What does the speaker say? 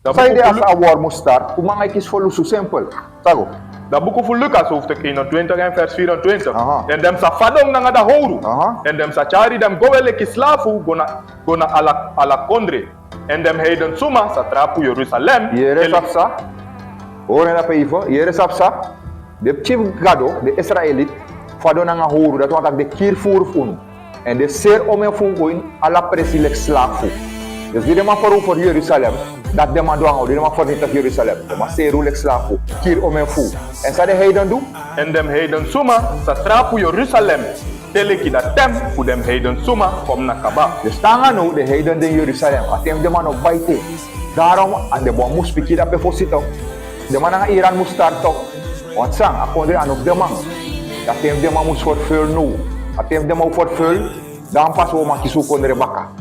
Sai de as a war moest start, hoe man is verloesoe simpel. Sago. Dat boek van Lucas hoofdstuk 21 en vers 24. Aha. En dem sa fadong nanga da houru. Aha. En dem sa chari dem gowele ki slafu gona ala kondre. En dem heiden suma sa trapu Jerusalem. Yere sapsa. Horen dat even. Yere sapsa. De chief gado, de Israëliet, fado nanga houru. Dat wat de kier voer funu. En de ser ome fungoin ala presilek slafu. Dus die man voor Jeruzalem. Dat de man doang, die man voor niet op Jeruzalem. Maar seru lek slafu. Kier ome fu. En sa de heiden doen? En dem heiden suma sa trapu Jerusalem. Teleki dat tem voor dem heiden suma kom na kaba. Dus tanga nu de heiden in Jeruzalem. Atem de man op baite. Daarom aan de boom moest pikir dat befosito. De man aan Iran moest starten. Want sang, akondre aan op de man. Atem de man moest vervullen nu. Atem de man vervullen. Dan pas we maken zoeken onder de bakken.